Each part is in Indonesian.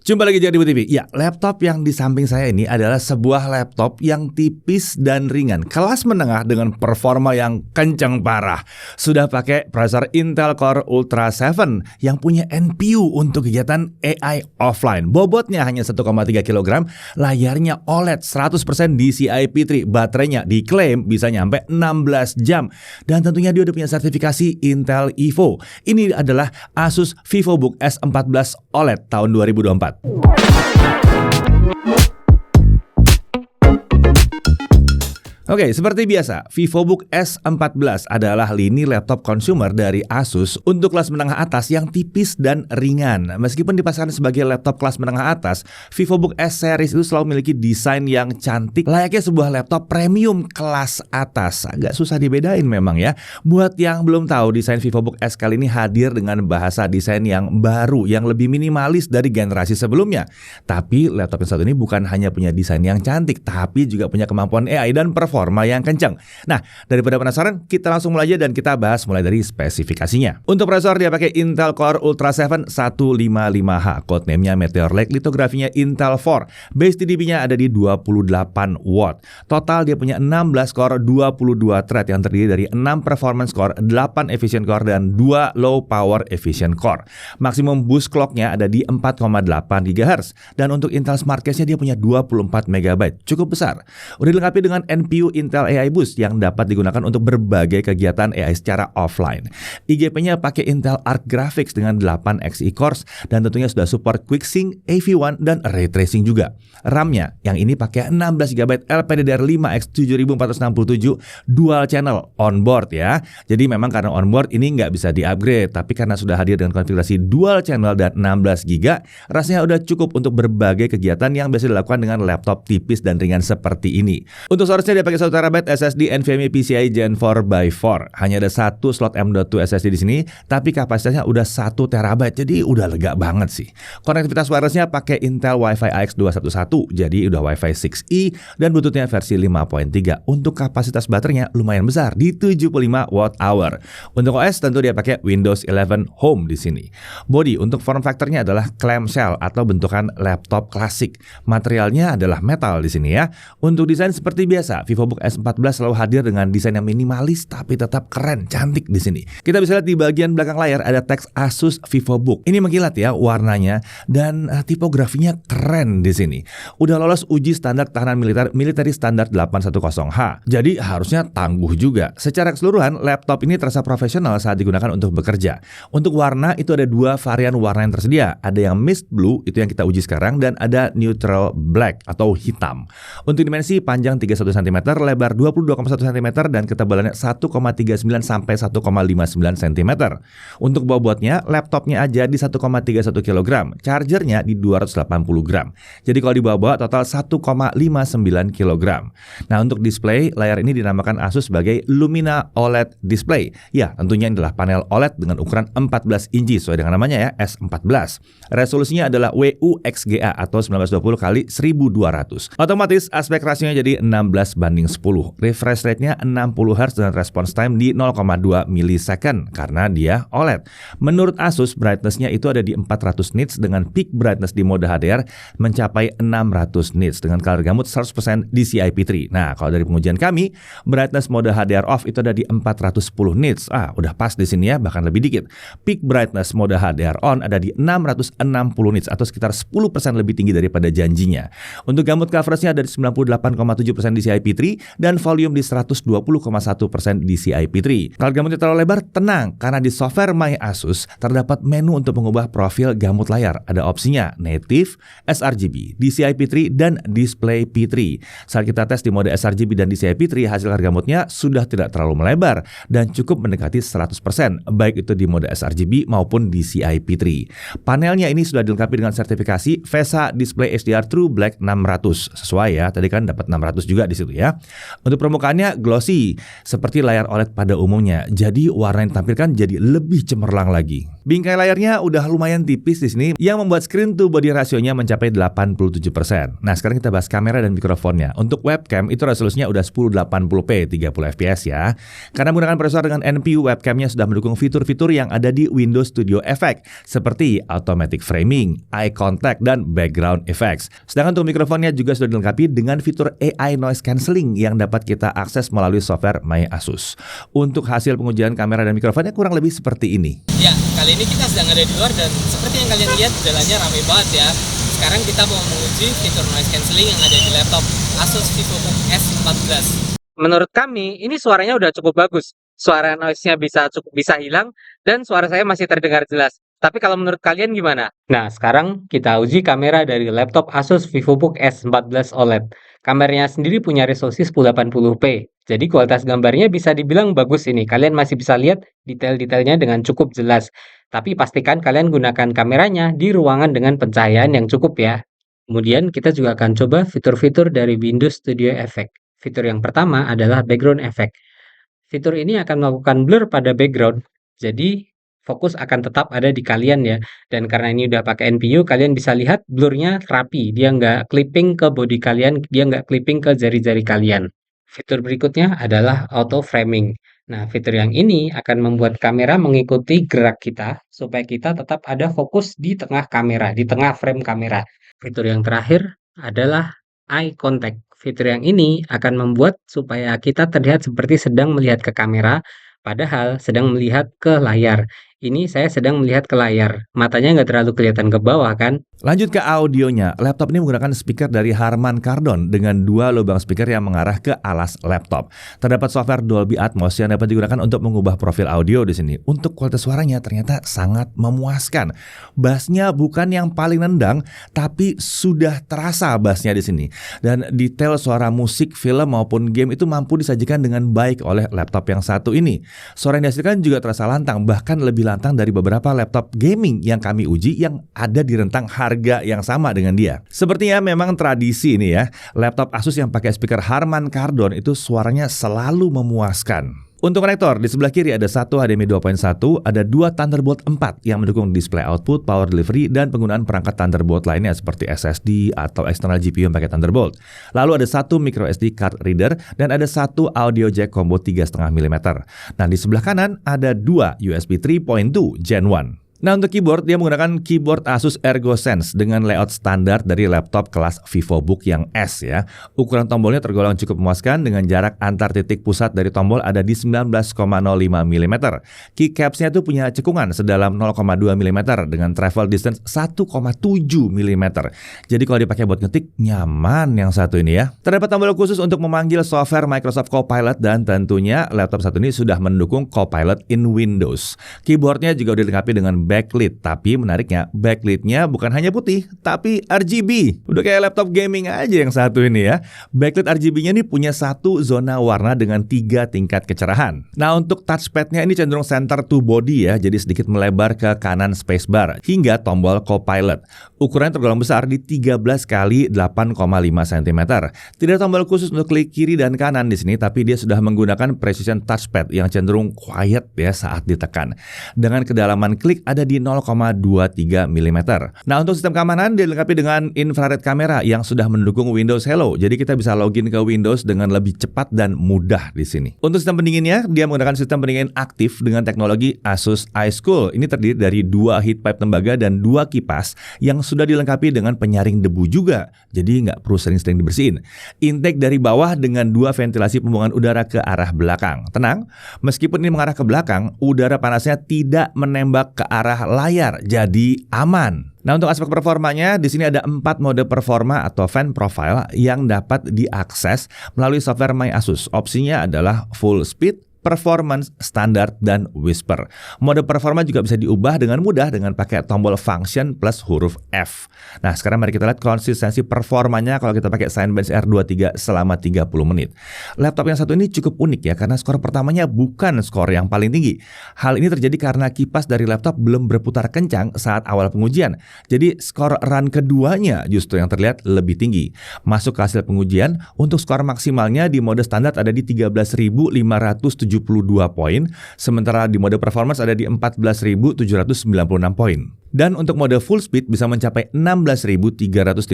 Jumpa lagi di TV. Ya, laptop yang di samping saya ini adalah sebuah laptop yang tipis dan ringan, kelas menengah dengan performa yang kencang parah. Sudah pakai prosesor Intel Core Ultra 7 yang punya NPU untuk kegiatan AI offline. Bobotnya hanya 1,3 kg, layarnya OLED 100% DCI P3, baterainya diklaim bisa nyampe 16 jam. Dan tentunya dia udah punya sertifikasi Intel Evo. Ini adalah Asus VivoBook S14 OLED tahun 2024. Oke, seperti biasa, VivoBook S14 adalah lini laptop consumer dari Asus untuk kelas menengah atas yang tipis dan ringan. Meskipun dipasarkan sebagai laptop kelas menengah atas, VivoBook S series itu selalu memiliki desain yang cantik, layaknya sebuah laptop premium kelas atas. Agak susah dibedain memang ya. Buat yang belum tahu, desain VivoBook S kali ini hadir dengan bahasa desain yang baru, yang lebih minimalis dari generasi sebelumnya. Tapi laptop yang satu ini bukan hanya punya desain yang cantik, tapi juga punya kemampuan AI dan performa yang kencang. Nah, daripada penasaran, kita langsung mulai aja dan kita bahas mulai dari spesifikasinya. Untuk prosesor dia pakai Intel Core Ultra 7 155H, codename-nya Meteor Lake, litografinya Intel 4, base TDP-nya ada di 28 watt. Total dia punya 16 core, 22 thread yang terdiri dari 6 performance core, 8 efficient core, dan 2 low power efficient core. Maksimum boost clock-nya ada di 4,8 GHz. Dan untuk Intel Smart Cache-nya dia punya 24 MB, cukup besar. Udah dilengkapi dengan NPU Intel AI Boost yang dapat digunakan untuk berbagai kegiatan AI secara offline. IGP-nya pakai Intel Arc Graphics dengan 8 Xe cores dan tentunya sudah support QuickSync, AV1 dan Ray Tracing juga. RAM-nya yang ini pakai 16 GB LPDDR5X 7467 dual channel onboard ya. Jadi memang karena onboard ini nggak bisa di-upgrade, tapi karena sudah hadir dengan konfigurasi dual channel dan 16 GB, rasanya udah cukup untuk berbagai kegiatan yang biasa dilakukan dengan laptop tipis dan ringan seperti ini. Untuk storage-nya dia pakai 1 TB SSD NVMe PCIe Gen 4x4. Hanya ada satu slot M.2 SSD di sini, tapi kapasitasnya udah 1 TB, jadi udah lega banget sih. Konektivitas wireless-nya pakai Intel Wi-Fi AX211, jadi udah Wi-Fi 6E dan Bluetooth-nya versi 5.3. Untuk kapasitas baterainya lumayan besar di 75 Wh. Untuk OS tentu dia pakai Windows 11 Home di sini. Body untuk form factor-nya adalah clamshell atau bentukan laptop klasik. Materialnya adalah metal di sini ya. Untuk desain seperti biasa, VivoBook S14 selalu hadir dengan desain yang minimalis tapi tetap keren, cantik di sini. Kita bisa lihat di bagian belakang layar ada teks Asus VivoBook. Ini mengkilat ya warnanya dan tipografinya keren di sini. Udah lolos uji standar tahanan military standar 810H. Jadi harusnya tangguh juga. Secara keseluruhan, laptop ini terasa profesional saat digunakan untuk bekerja. Untuk warna itu ada 2 varian warna yang tersedia. Ada yang mist blue, itu yang kita uji sekarang, dan ada neutral black atau hitam. Untuk dimensi panjang 31 cm, lebar 22,1 cm, dan ketebalannya 1,39 sampai 1,59 cm. Untuk bobotnya, laptopnya aja di 1,31 kg, chargernya di 280 gram. Jadi kalau dibawa-bawa total 1,59 kg. Nah, untuk display, layar ini dinamakan Asus sebagai Lumina OLED Display. Ya, tentunya ini adalah panel OLED dengan ukuran 14 inci sesuai dengan namanya ya, S14. Resolusinya adalah WUXGA atau 1920 x 1200. Otomatis aspek rasionya jadi 16:10. Refresh rate-nya 60 Hz dengan response time di 0,2 milisecond karena dia OLED. Menurut Asus, brightness-nya itu ada di 400 nits dengan peak brightness di mode HDR mencapai 600 nits dengan color gamut 100% DCI P3. Nah, kalau dari pengujian kami, brightness mode HDR off itu ada di 410 nits. Udah pas di sini ya, bahkan lebih dikit. Peak brightness mode HDR on ada di 660 nits atau sekitar 10% lebih tinggi daripada janjinya. Untuk gamut coverage-nya ada di 98,7% DCI P3 dan volume di 120,1% DCI P3. Kalau gamutnya terlalu lebar, tenang karena di software My Asus terdapat menu untuk mengubah profil gamut layar. Ada opsinya native, sRGB, DCI P3 dan display P3. Saat kita tes di mode sRGB dan DCI P3, hasil gamutnya sudah tidak terlalu melebar dan cukup mendekati 100%, baik itu di mode sRGB maupun DCI P3. Panelnya ini sudah dilengkapi dengan sertifikasi VESA Display HDR True Black 600. Sesuai ya, tadi kan dapat 600 juga di situ ya. Untuk permukaannya glossy, seperti layar OLED pada umumnya. Jadi warna yang ditampilkan jadi lebih cemerlang lagi. Bingkai layarnya udah lumayan tipis di sini yang membuat screen to body rasionya mencapai 87%. Nah, sekarang kita bahas kamera dan mikrofonnya. Untuk webcam itu resolusinya udah 1080p 30 fps ya. Karena menggunakan prosesor dengan NPU, webcamnya sudah mendukung fitur-fitur yang ada di Windows Studio Effect seperti automatic framing, eye contact, dan background effects. Sedangkan untuk mikrofonnya juga sudah dilengkapi dengan fitur AI noise cancelling yang dapat kita akses melalui software My Asus. Untuk hasil pengujian kamera dan mikrofonnya kurang lebih seperti ini. Ya, kali ini kita sedang ada di luar dan seperti yang kalian lihat jalannya ramai banget ya. Sekarang kita mau menguji fitur noise cancelling yang ada di laptop Asus VivoBook S14. Menurut kami ini suaranya udah cukup bagus. Suara noise-nya bisa hilang dan suara saya masih terdengar jelas. Tapi kalau menurut kalian gimana? Nah, sekarang kita uji kamera dari laptop Asus VivoBook S14 OLED. Kameranya sendiri punya resolusi 1080p. Jadi kualitas gambarnya bisa dibilang bagus ini. Kalian masih bisa lihat detail-detailnya dengan cukup jelas. Tapi pastikan kalian gunakan kameranya di ruangan dengan pencahayaan yang cukup ya. Kemudian kita juga akan coba fitur-fitur dari Windows Studio Effect. Fitur yang pertama adalah background effect. Fitur ini akan melakukan blur pada background. Jadi fokus akan tetap ada di kalian ya. Dan karena ini udah pakai NPU, kalian bisa lihat blurnya rapi. Dia nggak clipping ke body kalian, dia nggak clipping ke jari-jari kalian. Fitur berikutnya adalah auto framing. Nah, fitur yang ini akan membuat kamera mengikuti gerak kita supaya kita tetap ada fokus di tengah kamera, di tengah frame kamera. Fitur yang terakhir adalah eye contact. Fitur yang ini akan membuat supaya kita terlihat seperti sedang melihat ke kamera, padahal sedang melihat ke layar. Ini saya sedang melihat ke layar. Matanya nggak terlalu kelihatan ke bawah kan? Lanjut ke audionya, laptop ini menggunakan speaker dari Harman Kardon dengan 2 lubang speaker yang mengarah ke alas laptop. Terdapat software Dolby Atmos yang dapat digunakan untuk mengubah profil audio di sini. Untuk kualitas suaranya ternyata sangat memuaskan. Bassnya bukan yang paling nendang, tapi sudah terasa bassnya di sini. Dan detail suara musik, film maupun game itu mampu disajikan dengan baik oleh laptop yang satu ini. Suara yang dihasilkan juga terasa lantang, bahkan lebih lantang dari beberapa laptop gaming yang kami uji yang ada di rentang harga yang sama dengan dia. Sepertinya memang tradisi ini ya, laptop Asus yang pakai speaker Harman Kardon itu suaranya selalu memuaskan. Untuk konektor, di sebelah kiri ada satu HDMI 2.1, ada 2 Thunderbolt 4 yang mendukung display output, power delivery, dan penggunaan perangkat Thunderbolt lainnya seperti SSD atau external GPU yang pakai Thunderbolt. Lalu ada 1 microSD card reader dan ada 1 audio jack combo 3,5 mm. Nah, di sebelah kanan ada 2 USB 3.2 Gen 1. Nah, untuk keyboard, dia menggunakan keyboard Asus ErgoSense dengan layout standar dari laptop kelas VivoBook yang S ya. Ukuran tombolnya tergolong cukup memuaskan dengan jarak antar titik pusat dari tombol ada di 19,05 mm. Keycapsnya itu punya cekungan sedalam 0,2 mm dengan travel distance 1,7 mm. Jadi kalau dipakai buat ngetik, nyaman yang satu ini ya. Terdapat tombol khusus untuk memanggil software Microsoft Copilot dan tentunya laptop satu ini sudah mendukung Copilot in Windows. Keyboardnya juga dilengkapi dengan backlit, tapi menariknya backlit-nya bukan hanya putih, tapi RGB. Udah kayak laptop gaming aja yang satu ini ya. Backlit RGB-nya ini punya 1 zona warna dengan 3 tingkat kecerahan. Nah, untuk touchpad-nya ini cenderung center to body ya, jadi sedikit melebar ke kanan spacebar hingga tombol Copilot. Ukurannya tergolong besar di 13 x 8,5 cm. Tidak ada tombol khusus untuk klik kiri dan kanan di sini, tapi dia sudah menggunakan precision touchpad yang cenderung quiet ya saat ditekan. Dengan kedalaman klik ada di 0,23 mm. Nah, untuk sistem keamanan dilengkapi dengan infrared kamera yang sudah mendukung Windows Hello. Jadi kita bisa login ke Windows dengan lebih cepat dan mudah di sini. Untuk sistem pendinginnya, dia menggunakan sistem pendingin aktif dengan teknologi Asus iCool. Ini terdiri dari 2 heat pipe tembaga dan 2 kipas yang sudah dilengkapi dengan penyaring debu juga. Jadi nggak perlu sering-sering dibersihin. Intake dari bawah dengan 2 ventilasi pembuangan udara ke arah belakang. Tenang, meskipun ini mengarah ke belakang, udara panasnya tidak menembak ke arah layar, jadi aman. Nah, untuk aspek performanya, di sini ada 4 mode performa atau fan profile yang dapat diakses melalui software My Asus. Opsinya adalah full speed, Performance, Standard, dan Whisper. Mode performa juga bisa diubah dengan mudah dengan pakai tombol function plus huruf F. Nah, sekarang mari kita lihat konsistensi performanya kalau kita pakai Cinebench R23 selama 30 menit. Laptop yang satu ini cukup unik ya, karena skor pertamanya bukan skor yang paling tinggi. Hal ini terjadi karena kipas dari laptop belum berputar kencang saat awal pengujian. Jadi skor run keduanya justru yang terlihat lebih tinggi. Masuk ke hasil pengujian, untuk skor maksimalnya di mode standar ada di 13.572 poin, sementara di mode performance ada di 14.796 poin. Dan untuk mode full speed bisa mencapai 16.353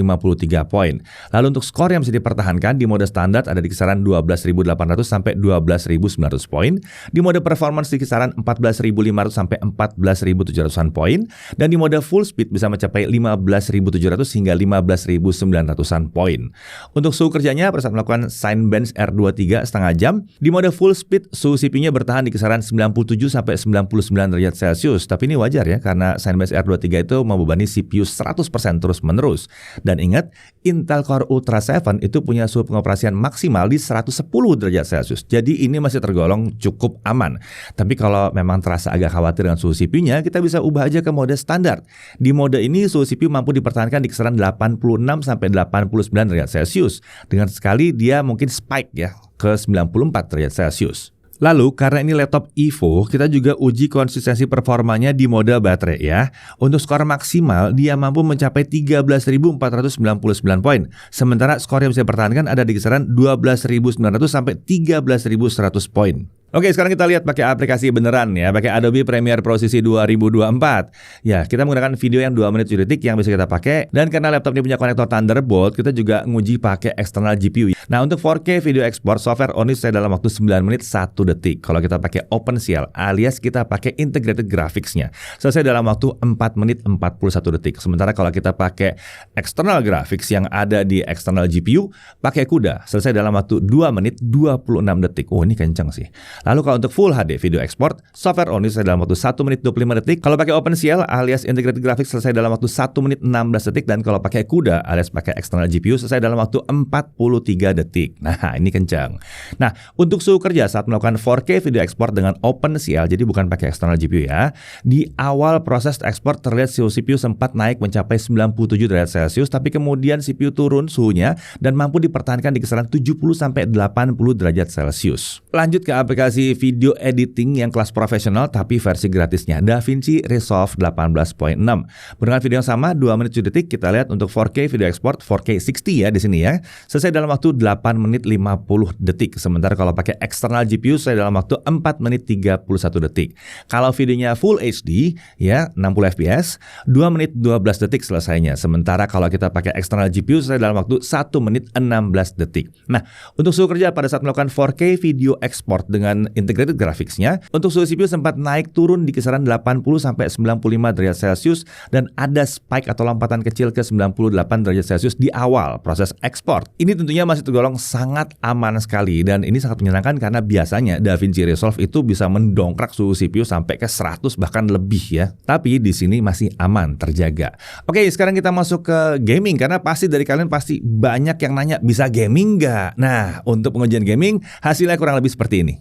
poin. Lalu untuk skor yang bisa dipertahankan di mode standar ada di kisaran 12.800 sampai 12.900 poin. Di mode performance di kisaran 14.500 sampai 14.700-an poin. Dan di mode full speed bisa mencapai 15.700 hingga 15.900-an poin. Untuk suhu kerjanya pada saat melakukan Cinebench R23 setengah jam, di mode full speed suhu CPU-nya bertahan di kisaran 97 sampai 99 derajat Celcius. Tapi ini wajar ya, karena Cinebench R23 itu membebani CPU 100% terus-menerus. Dan ingat, Intel Core Ultra 7 itu punya suhu pengoperasian maksimal di 110 derajat Celcius. Jadi ini masih tergolong cukup aman. Tapi kalau memang terasa agak khawatir dengan suhu CPU-nya, kita bisa ubah aja ke mode standar. Di mode ini suhu CPU mampu dipertahankan di kisaran 86 sampai 89 derajat Celcius. Dengan sekali dia mungkin spike ya ke 94 derajat Celcius. Lalu karena ini laptop Evo, kita juga uji konsistensi performanya di mode baterai ya. Untuk skor maksimal dia mampu mencapai 13.499 poin. Sementara skor yang bisa dipertahankan ada di kisaran 12.900 sampai 13.100 poin. Oke, sekarang kita lihat pakai aplikasi beneran ya, pakai Adobe Premiere Pro CC 2024. Ya, kita menggunakan video yang 2 menit detik yang bisa kita pakai. Dan karena laptop ini punya konektor Thunderbolt, kita juga nguji pakai eksternal GPU. Nah, untuk 4K video export software Onis saya dalam waktu 9 menit 1 detik. Kalau kita pakai OpenCL alias kita pakai integrated graphics-nya, selesai dalam waktu 4 menit 41 detik. Sementara kalau kita pakai external graphics yang ada di external GPU, pakai CUDA, selesai dalam waktu 2 menit 26 detik. Oh, ini kenceng sih. Lalu kalau untuk Full HD video export, software Onis selesai dalam waktu 1 menit 25 detik. Kalau pakai OpenCL alias integrated graphics selesai dalam waktu 1 menit 16 detik. Dan kalau pakai CUDA alias pakai external GPU selesai dalam waktu 43 detik. Nah, ini kencang. Nah, untuk suhu kerja saat melakukan 4K video export dengan OpenCL, jadi bukan pakai external GPU ya, di awal proses ekspor terlihat suhu CPU sempat naik mencapai 97 derajat Celcius, tapi kemudian CPU turun suhunya dan mampu dipertahankan di kisaran 70 sampai 80 derajat Celcius. Lanjut ke aplikasi video editing yang kelas profesional tapi versi gratisnya, DaVinci Resolve 18.6. Dengan video yang sama 2 menit 7 detik, kita lihat untuk 4K video export 4K 60 ya di sini ya, selesai dalam waktu 8 menit 50 detik. Sementara kalau pakai external GPU saya dalam waktu 4 menit 31 detik. Kalau videonya Full HD ya 60 fps 2 menit 12 detik selesainya. Sementara kalau kita pakai external GPU saya dalam waktu 1 menit 16 detik. Nah, untuk suhu kerja pada saat melakukan 4K video export dengan integrated graphics-nya, untuk suhu CPU sempat naik turun di kisaran 80 sampai 95 derajat Celcius dan ada spike atau lompatan kecil ke 98 derajat Celcius di awal proses ekspor. Ini tentunya masih tergolong sangat aman sekali dan ini sangat menyenangkan karena biasanya DaVinci Resolve itu bisa mendongkrak suhu CPU sampai ke 100 bahkan lebih ya. Tapi di sini masih aman, terjaga. Oke, sekarang kita masuk ke gaming karena pasti dari kalian pasti banyak yang nanya bisa gaming nggak? Nah, untuk pengujian gaming hasilnya kurang lebih seperti ini.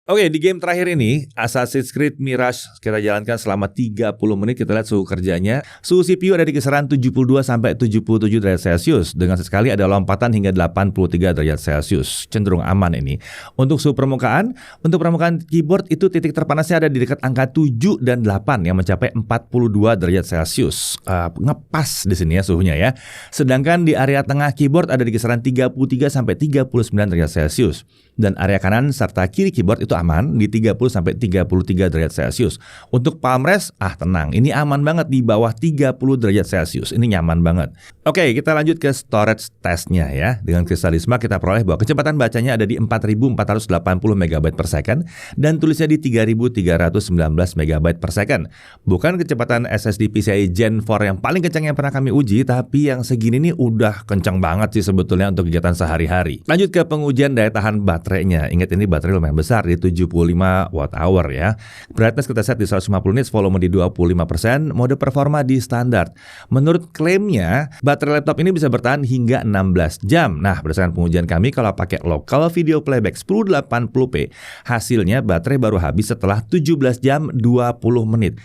Oke, di game terakhir ini, Assassin's Creed Mirage kita jalankan selama 30 menit. Kita lihat suhu kerjanya. Suhu CPU ada di kisaran 72 sampai 77 derajat Celcius. Dengan sesekali ada lompatan hingga 83 derajat Celcius. Cenderung aman ini. Untuk suhu permukaan, untuk permukaan keyboard itu titik terpanasnya ada di dekat angka 7 dan 8 yang mencapai 42 derajat Celcius. Ngepas di sini ya suhunya ya. Sedangkan di area tengah keyboard ada di kisaran 33 sampai 39 derajat Celcius. Dan area kanan serta kiri keyboard itu aman di 30 sampai 33 derajat Celcius. Untuk palm rest, tenang, ini aman banget di bawah 30 derajat Celcius. Ini nyaman banget. Oke, kita lanjut ke storage testnya ya. Dengan Crystallisma kita peroleh bahwa kecepatan bacanya ada di 4480 MB per second dan tulisnya di 3319 MB per second. Bukan kecepatan SSD PCIe Gen 4 yang paling kencang yang pernah kami uji, tapi yang segini nih udah kencang banget sih sebetulnya untuk kegiatan sehari-hari. Lanjut ke pengujian daya tahan baterainya. Ingat ini baterai lumayan besar di 75 Wh ya. Brightness kita set di 150 nits, volume di 25%, mode performa di standar. Menurut klaimnya, baterai laptop ini bisa bertahan hingga 16 jam. Nah, berdasarkan pengujian kami kalau pakai local video playback 1080p, hasilnya baterai baru habis setelah 17 jam 20 menit.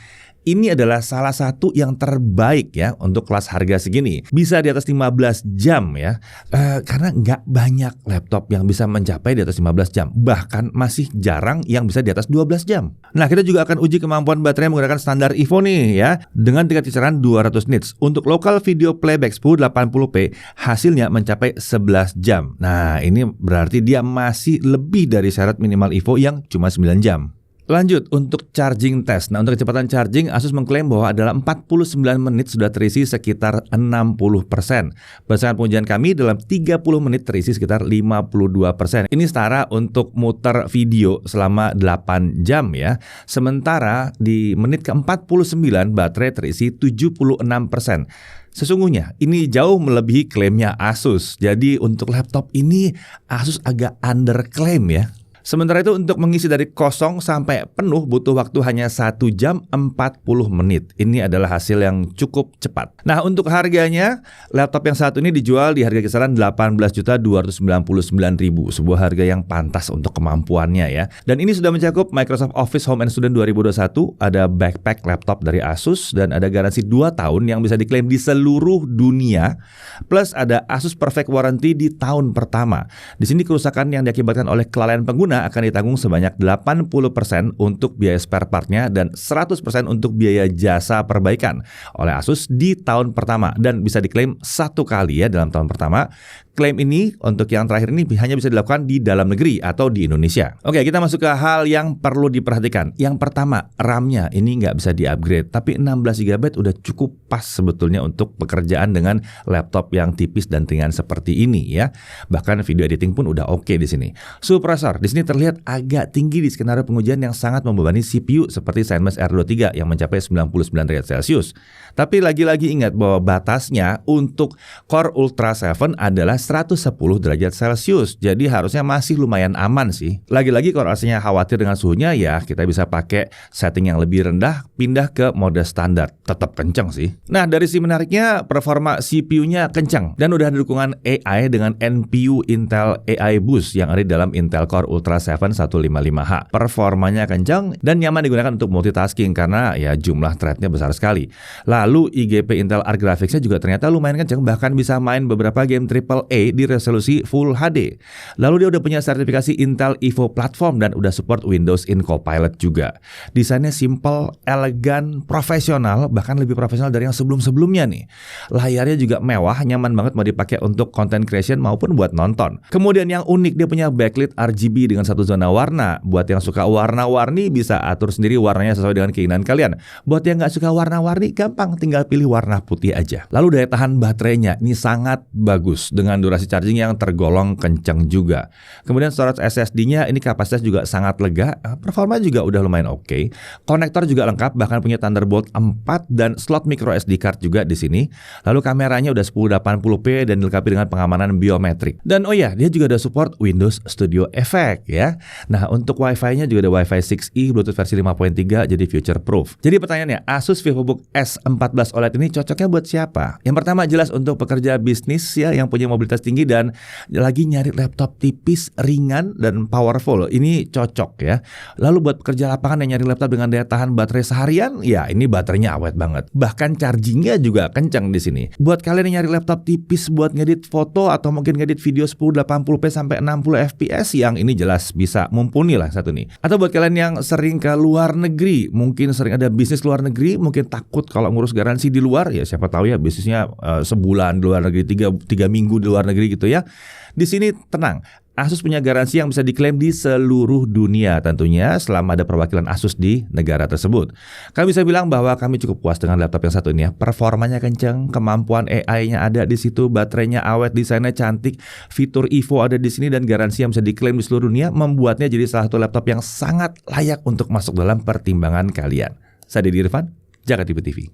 Ini adalah salah satu yang terbaik ya untuk kelas harga segini. Bisa di atas 15 jam ya. Karena nggak banyak laptop yang bisa mencapai di atas 15 jam. Bahkan masih jarang yang bisa di atas 12 jam. Nah, kita juga akan uji kemampuan baterai menggunakan standar Evo nih ya. Dengan tingkat kisaran 200 nits. Untuk local video playback 1080p, hasilnya mencapai 11 jam. Nah, ini berarti dia masih lebih dari syarat minimal Evo yang cuma 9 jam. Lanjut untuk charging test. Nah, untuk kecepatan charging, Asus mengklaim bahwa adalah 49 menit sudah terisi sekitar 60%. Berdasarkan pengujian kami, dalam 30 menit terisi sekitar 52%. Ini setara untuk muter video selama 8 jam ya. Sementara di menit ke-49 baterai terisi 76%. Sesungguhnya ini jauh melebihi klaimnya Asus. Jadi untuk laptop ini Asus agak underclaim ya. Sementara itu untuk mengisi dari kosong sampai penuh butuh waktu hanya 1 jam 40 menit. Ini adalah hasil yang cukup cepat. Nah, untuk harganya, laptop yang satu ini dijual di harga kisaran 18.299.000. Sebuah harga yang pantas untuk kemampuannya ya. Dan ini sudah mencakup Microsoft Office Home and Student 2021, ada backpack laptop dari Asus, dan ada garansi 2 tahun yang bisa diklaim di seluruh dunia. Plus ada Asus Perfect Warranty di tahun pertama. Di sini kerusakan yang diakibatkan oleh kelalaian pengguna akan ditanggung sebanyak 80% untuk biaya spare partnya dan 100% untuk biaya jasa perbaikan oleh Asus di tahun pertama dan bisa diklaim 1 kali ya dalam tahun pertama. Klaim ini untuk yang terakhir ini hanya bisa dilakukan di dalam negeri atau di Indonesia. Oke, kita masuk ke hal yang perlu diperhatikan. Yang pertama, RAM-nya ini nggak bisa di-upgrade, tapi 16 GB udah cukup pas sebetulnya untuk pekerjaan dengan laptop yang tipis dan ringan seperti ini ya. Bahkan video editing pun udah oke di sini. Suhu prosesor di sini terlihat agak tinggi di skenario pengujian yang sangat membebani CPU seperti Zenmuse R23 yang mencapai 99 derajat Celcius. Tapi lagi-lagi ingat bahwa batasnya untuk Core Ultra 7 adalah 110 derajat Celcius. Jadi harusnya masih lumayan aman sih. Lagi-lagi kalau rasanya khawatir dengan suhunya ya kita bisa pakai setting yang lebih rendah, pindah ke mode standar. Tetap kencang sih. Nah, dari sisi menariknya performa CPU-nya kencang dan udah ada dukungan AI dengan NPU Intel AI Boost yang ada di dalam Intel Core Ultra 7 155H. Performanya kencang dan nyaman digunakan untuk multitasking karena ya jumlah thread-nya besar sekali. Lalu IGP Intel Arc Graphics-nya juga ternyata lumayan kencang, bahkan bisa main beberapa game AAA di resolusi Full HD. Lalu dia udah punya sertifikasi Intel Evo Platform dan udah support Windows in Copilot juga. Desainnya simple, elegan, profesional, bahkan lebih profesional dari yang sebelum-sebelumnya nih. Layarnya juga mewah, nyaman banget mau dipakai untuk content creation maupun buat nonton. Kemudian yang unik dia punya backlit RGB dengan satu zona warna. Buat yang suka warna-warni bisa atur sendiri warnanya sesuai dengan keinginan kalian. Buat yang nggak suka warna-warni gampang, tinggal pilih warna putih aja. Lalu daya tahan baterainya ini sangat bagus dengan durasi charging yang tergolong kencang juga. Kemudian storage SSD-nya ini kapasitas juga sangat lega, performa juga udah lumayan oke. Konektor juga lengkap, bahkan punya Thunderbolt 4 dan slot micro SD card juga di sini. Lalu kameranya udah 1080p dan dilengkapi dengan pengamanan biometrik. Dan oh ya, dia juga ada support Windows Studio Effect. ya. Nah, untuk Wi-Fi-nya juga ada Wi-Fi 6E, Bluetooth versi 5.3, jadi future proof. Jadi pertanyaannya, Asus VivoBook S14 OLED ini cocoknya buat siapa? Yang pertama jelas untuk pekerja bisnis ya yang punya mobilitas tinggi dan lagi nyari laptop tipis, ringan dan powerful. Ini cocok ya. Lalu buat pekerja lapangan yang nyari laptop dengan daya tahan baterai seharian, ya ini baterainya awet banget. Bahkan chargingnya juga kencang di sini. Buat kalian yang nyari laptop tipis buat ngedit foto atau mungkin ngedit video 1080p sampai 60 fps, yang ini jelas bisa mumpuni lah satu nih. Atau buat kalian yang sering ke luar negeri, mungkin sering ada bisnis luar negeri, mungkin takut kalau ngurus garansi di luar, ya siapa tahu ya bisnisnya sebulan di luar negeri, tiga minggu di luar negeri gitu ya. Di sini tenang, Asus punya garansi yang bisa diklaim di seluruh dunia tentunya selama ada perwakilan Asus di negara tersebut. Kami bisa bilang bahwa kami cukup puas dengan laptop yang satu ini ya. Performanya kenceng, kemampuan AI-nya ada di situ, baterainya awet, desainnya cantik, fitur Evo ada di sini dan garansi yang bisa diklaim di seluruh dunia membuatnya jadi salah satu laptop yang sangat layak untuk masuk dalam pertimbangan kalian. Saya Deddy Irfan, Jakarta TV.